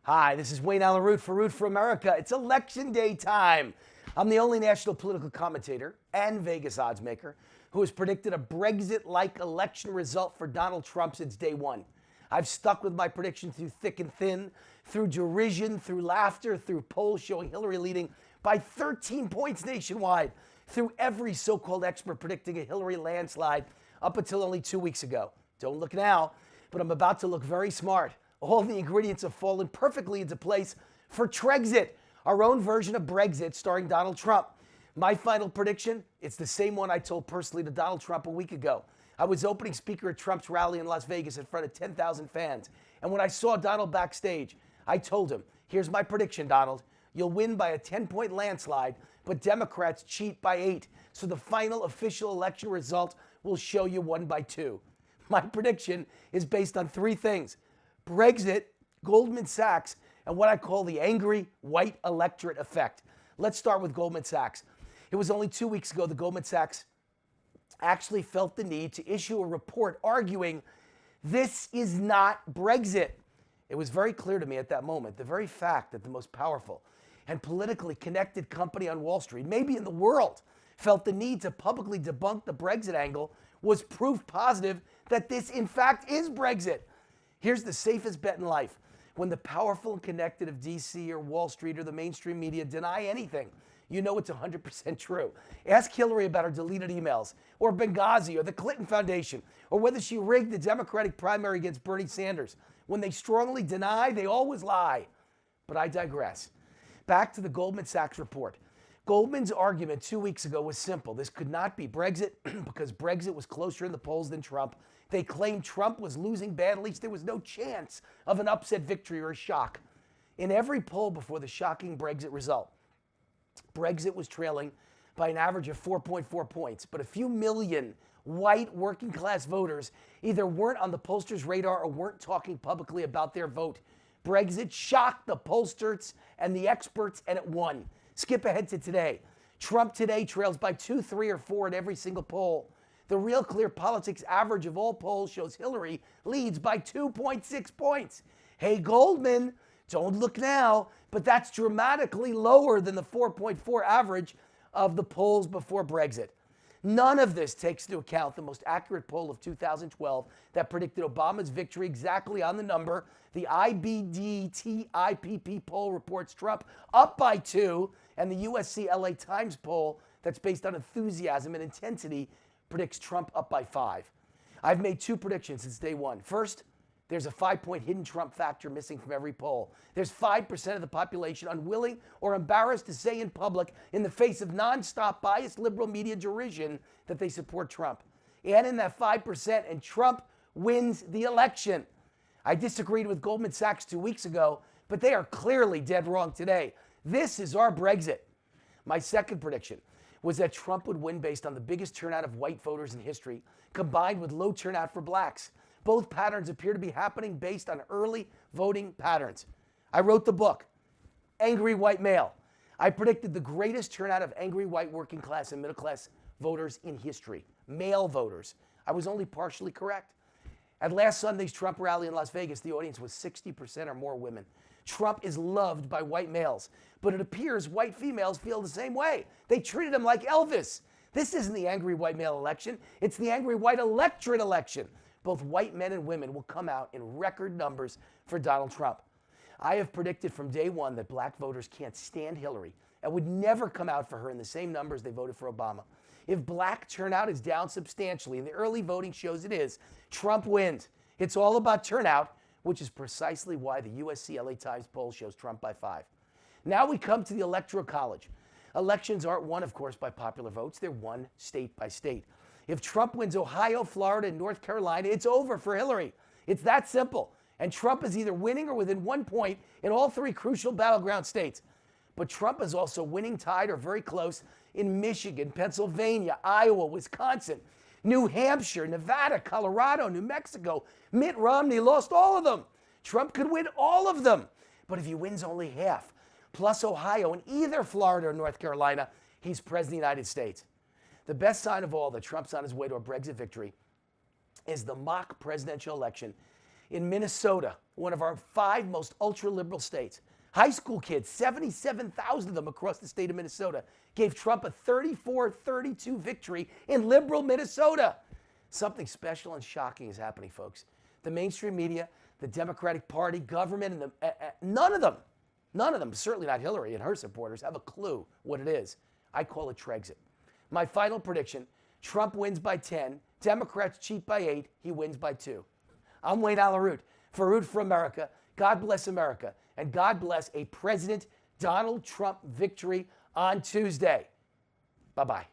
Hi, this is Wayne Allyn Root for America. It's election day time. I'm the only national political commentator and Vegas odds maker who has predicted a Brexit-like election result for Donald Trump since day one. I've stuck with my prediction through thick and thin, through derision, through laughter, through polls showing Hillary leading by 13 points nationwide, through every so-called expert predicting a Hillary landslide up until only 2 weeks ago. Don't look now, but I'm about to look very smart. All the ingredients have fallen perfectly into place for Trexit, our own version of Brexit starring Donald Trump. My final prediction, it's the same one I told personally to Donald Trump a week ago. I was opening speaker at Trump's rally in Las Vegas in front of 10,000 fans. And when I saw Donald backstage, I told him, here's my prediction, Donald. You'll win by a 10-point landslide, but Democrats cheat by 8. So the final official election result will show you won by 2. My prediction is based on 3 things: Brexit, Goldman Sachs, and what I call the angry white electorate effect. Let's start with Goldman Sachs. It was only 2 weeks ago that Goldman Sachs actually felt the need to issue a report arguing this is not Brexit. It was very clear to me at that moment, the very fact that the most powerful and politically connected company on Wall Street, maybe in the world, felt the need to publicly debunk the Brexit angle was proof positive that this in fact is Brexit. Here's the safest bet in life. When the powerful and connected of DC or Wall Street or the mainstream media deny anything, you know it's 100% true. Ask Hillary about her deleted emails, or Benghazi, or the Clinton Foundation, or whether she rigged the Democratic primary against Bernie Sanders. When they strongly deny, they always lie. But I digress. Back to the Goldman Sachs report. Goldman's argument 2 weeks ago was simple. This could not be Brexit because Brexit was closer in the polls than Trump. They claimed Trump was losing badly, so there was no chance of an upset victory or a shock. In every poll before the shocking Brexit result, Brexit was trailing by an average of 4.4 points, but a few million white working class voters either weren't on the pollsters' radar or weren't talking publicly about their vote. Brexit shocked the pollsters and the experts, and it won. Skip ahead to today. Trump today trails by 2, 3, or 4 in every single poll. The Real Clear Politics average of all polls shows Hillary leads by 2.6 points. Hey, Goldman, don't look now, but that's dramatically lower than the 4.4 average of the polls before Brexit. None of this takes into account the most accurate poll of 2012 that predicted Obama's victory exactly on the number. The IBD-TIPP poll reports Trump up by 2, and the USC LA Times poll that's based on enthusiasm and intensity predicts Trump up by 5. I've made 2 predictions since day one. First, there's a 5-point hidden Trump factor missing from every poll. There's 5% of the population unwilling or embarrassed to say in public, in the face of nonstop biased liberal media derision, that they support Trump. And in that 5%, and Trump wins the election. I disagreed with Goldman Sachs 2 weeks ago, but they are clearly dead wrong today. This is our Brexit. My second prediction was that Trump would win based on the biggest turnout of white voters in history, combined with low turnout for blacks. Both patterns appear to be happening based on early voting patterns. I wrote the book, Angry White Male. I predicted the greatest turnout of angry white working class and middle class voters in history, male voters. I was only partially correct. At last Sunday's Trump rally in Las Vegas, the audience was 60% or more women. Trump is loved by white males, but it appears white females feel the same way. They treated him like Elvis. This isn't the angry white male election. It's the angry white electorate election. Both white men and women will come out in record numbers for Donald Trump. I have predicted from day one that black voters can't stand Hillary and would never come out for her in the same numbers they voted for Obama. If black turnout is down substantially, and the early voting shows it is, Trump wins. It's all about turnout, which is precisely why the USC LA Times poll shows Trump by 5. Now we come to the Electoral College. Elections aren't won, of course, by popular votes. They're won state by state. If Trump wins Ohio, Florida, and North Carolina, it's over for Hillary. It's that simple. And Trump is either winning or within 1 point in all 3 crucial battleground states. But Trump is also winning, tied, or very close in Michigan, Pennsylvania, Iowa, Wisconsin, New Hampshire, Nevada, Colorado, New Mexico. Mitt Romney lost all of them. Trump could win all of them. But if he wins only half, plus Ohio and either Florida or North Carolina, he's president of the United States. The best sign of all that Trump's on his way to a Brexit victory is the mock presidential election in Minnesota, one of our 5 most ultra-liberal states. High school kids, 77,000 of them across the state of Minnesota, gave Trump a 34-32 victory in liberal Minnesota. Something special and shocking is happening, folks. The mainstream media, the Democratic Party, government, and none of them, certainly not Hillary and her supporters, have a clue what it is. I call it Trexit. My final prediction, Trump wins by 10, Democrats cheat by 8, he wins by 2. I'm Wayne Allyn for Root for America. God bless America, and God bless a President Donald Trump victory on Tuesday. Bye-bye.